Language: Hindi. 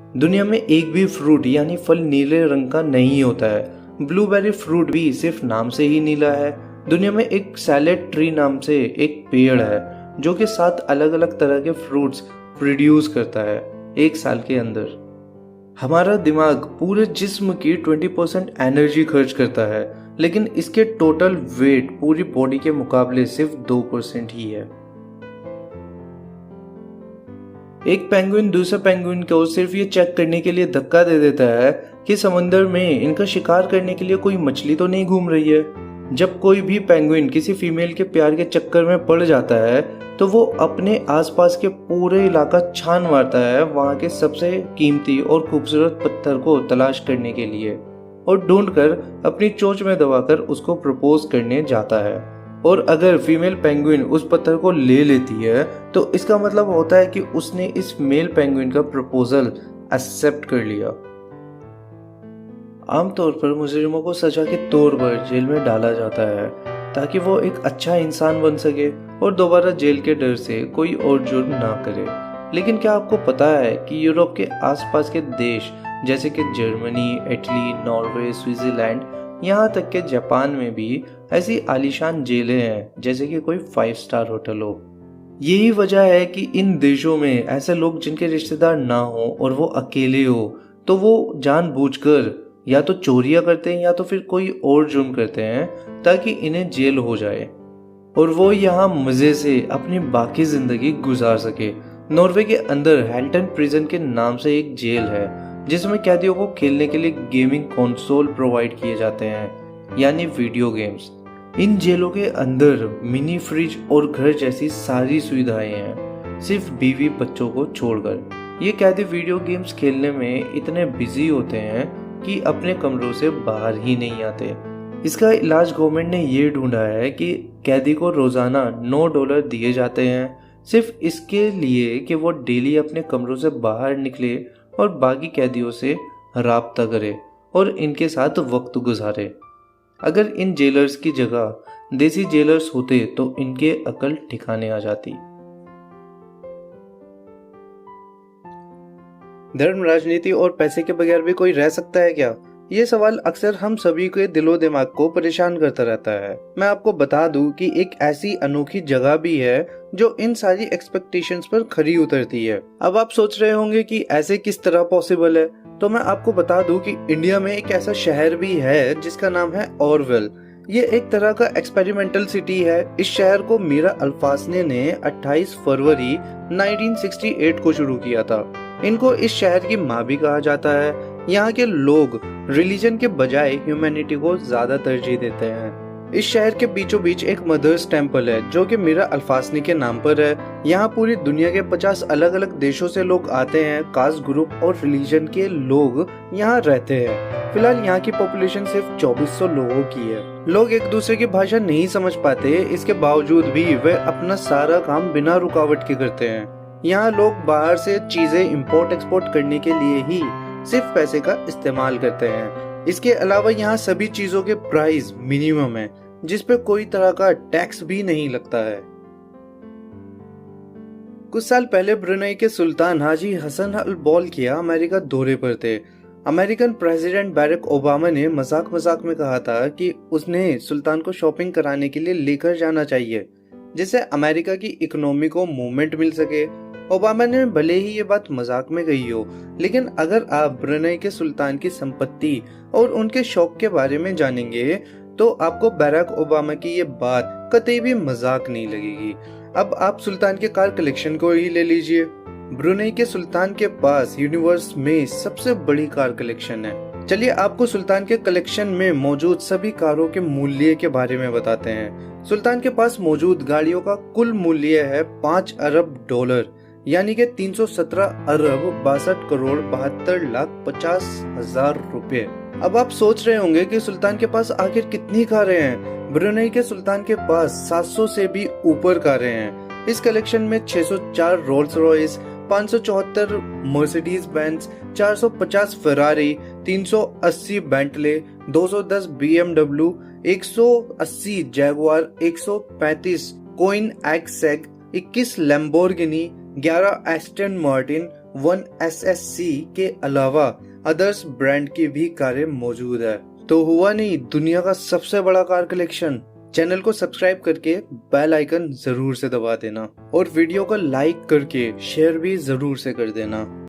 दुनिया में एक भी फ्रूट यानी फल नीले रंग का नहीं होता है। ब्लूबेरी फ्रूट भी सिर्फ नाम से ही नीला है। दुनिया में एक सैलेड ट्री नाम से एक पेड़ है जो कि 7 अलग अलग तरह के फ्रूट्स प्रोड्यूस करता है एक साल के अंदर। हमारा दिमाग पूरे जिस्म की 20% एनर्जी खर्च करता है, लेकिन इसके टोटल वेट पूरी बॉडी के मुकाबले सिर्फ 2% ही है। एक पेंगुइन दूसरे पेंगुइन को सिर्फ ये चेक करने के लिए धक्का दे देता है कि समुद्र में इनका शिकार करने के लिए कोई मछली तो नहीं घूम रही है। जब कोई भी पेंगुइन किसी फीमेल के प्यार के चक्कर में पड़ जाता है तो वो अपने आसपास के पूरे इलाका छान मारता है वहाँ के सबसे कीमती और खूबसूरत पत्थर को तलाश करने के लिए, और ढूंढकर अपनी चोंच में दबाकर उसको प्रपोज करने जाता है। और अगर फीमेल पेंगुइन उस पत्थर को ले लेती है तो इसका मतलब होता है कि उसने इस मेल पेंगुइन का प्रपोजल एक्सेप्ट कर लिया। आमतौर पर मुजरिमों को सजा के तौर पर जेल में डाला जाता है ताकि वो एक अच्छा इंसान बन सके और दोबारा जेल के डर से कोई और जुर्म ना करे। लेकिन क्या आपको पता है कि यूरोप के आसपास के देश जैसे कि जर्मनी, इटली, नॉर्वे, स्विट्जरलैंड, यहाँ तक के जापान में भी ऐसी आलीशान जेलें हैं जैसे कि कोई 5 स्टार होटल हो। यही वजह है कि इन देशों में ऐसे लोग जिनके रिश्तेदार ना हो और वो अकेले हो तो वो जानबूझकर या तो चोरियां करते हैं या तो फिर कोई और जुर्म करते हैं ताकि इन्हें जेल हो जाए और वो यहाँ मजे से अपनी बाकी जिंदगी गुजार सके। नॉर्वे के अंदर हेल्टन प्रिजन के नाम से एक जेल है जिसमें कैदियों को खेलने के लिए गेमिंग कंसोल प्रोवाइड किए जाते हैं, यानी वीडियो गेम्स। इन जेलों के अंदर मिनी फ्रिज और घर जैसी सारी सुविधाएं हैं, सिर्फ बीवी बच्चों को छोड़कर। ये कैदी वीडियो गेम्स खेलने में इतने बिजी होते हैं कि अपने कमरों से बाहर ही नहीं आते। इसका इलाज गवर्नमेंट ने ये ढूंढा है कि कैदी को रोजाना $9 दिए जाते हैं सिर्फ इसके लिए कि वो डेली अपने कमरों से बाहर निकले और बाकी कैदियों से राब्ता करे और इनके साथ वक्त गुजारे। अगर इन जेलर्स की जगह देसी जेलर्स होते तो इनके अकल ठिकाने आ जाती। धर्म, राजनीति और पैसे के बगैर भी कोई रह सकता है क्या? ये सवाल अक्सर हम सभी के दिलो दिमाग को परेशान करता रहता है। मैं आपको बता दूं कि एक ऐसी अनोखी जगह भी है जो इन सारी एक्सपेक्टेशंस पर खरी उतरती है। अब आप सोच रहे होंगे कि ऐसे किस तरह पॉसिबल है, तो मैं आपको बता दूं कि इंडिया में एक ऐसा शहर भी है जिसका नाम है ऑरवेल। ये एक तरह का एक्सपेरिमेंटल सिटी है। इस शहर को मीरा अल्फासने ने 28 फरवरी 1968 को शुरू किया था। इनको इस शहर की माँ भी कहा जाता है। यहाँ के लोग रिलीजन के बजाय ह्यूमैनिटी को ज्यादा तरजीह देते हैं। इस शहर के बीचों बीच एक मदर्स टेम्पल है जो कि मीरा अल्फासनी के नाम पर है। यहाँ पूरी दुनिया के 50 अलग अलग देशों से लोग आते हैं। कास्ट, ग्रुप और रिलीजन के लोग यहाँ रहते हैं। फिलहाल यहाँ की पॉपुलेशन सिर्फ 2400 लोगों की है। लोग एक दूसरे की भाषा नहीं समझ पाते, इसके बावजूद भी वे अपना सारा काम बिना रुकावट के करते हैं। यहाँ लोग बाहर से चीजें इंपोर्ट एक्सपोर्ट करने के लिए ही सिर्फ पैसे का इस्तेमाल करते हैं। इसके अलावा यहाँ सभी चीजों के प्राइस मिनिमम है, जिस पे कोई तरह का टैक्स भी नहीं लगता है। कुछ साल पहले ब्रुनेई के सुल्तान हाजी हसन अल बोलकिया अमेरिका दौरे पर थे। अमेरिकन प्रेसिडेंट बैरक ओबामा ने मजाक मजाक में कहा था कि उसने सुल्तान को शॉपिंग कराने के लिए लेकर जाना चाहिए, जिससे अमेरिका की इकोनॉमी को मूवमेंट मिल सके। ओबामा ने भले ही ये बात मजाक में कही हो, लेकिन अगर आप ब्रुनेई के सुल्तान की संपत्ति और उनके शौक के बारे में जानेंगे तो आपको बैरक ओबामा की ये बात कतई भी मजाक नहीं लगेगी। अब आप सुल्तान के कार कलेक्शन को ही ले लीजिए। ब्रुनेई के सुल्तान के पास यूनिवर्स में सबसे बड़ी कार कलेक्शन है। चलिए आपको सुल्तान के कलेक्शन में मौजूद सभी कारों के मूल्य के बारे में बताते हैं। सुल्तान के पास मौजूद गाड़ियों का कुल मूल्य है $5 अरब, यानी कि 317 अरब 62 करोड़ 72 लाख 50 हजार रुपए। अब आप सोच रहे होंगे कि सुल्तान के पास आखिर कितनी कारें हैं। ब्रुनेई के सुल्तान के पास 700 से भी ऊपर कारें हैं। इस कलेक्शन में 604 Rolls Royce, 574 Mercedes Benz, 450 Ferrari, 380 Bentley, 210 BMW, 180 Jaguar, 135 Koenigsegg, 21 Lamborghini, 11 Aston Martin, one SSC के अलावा अदर्स ब्रांड की भी कारें मौजूद है। तो हुआ नहीं दुनिया का सबसे बड़ा कार कलेक्शन। चैनल को सब्सक्राइब करके बेल आइकन जरूर से दबा देना और वीडियो को लाइक करके शेयर भी जरूर से कर देना।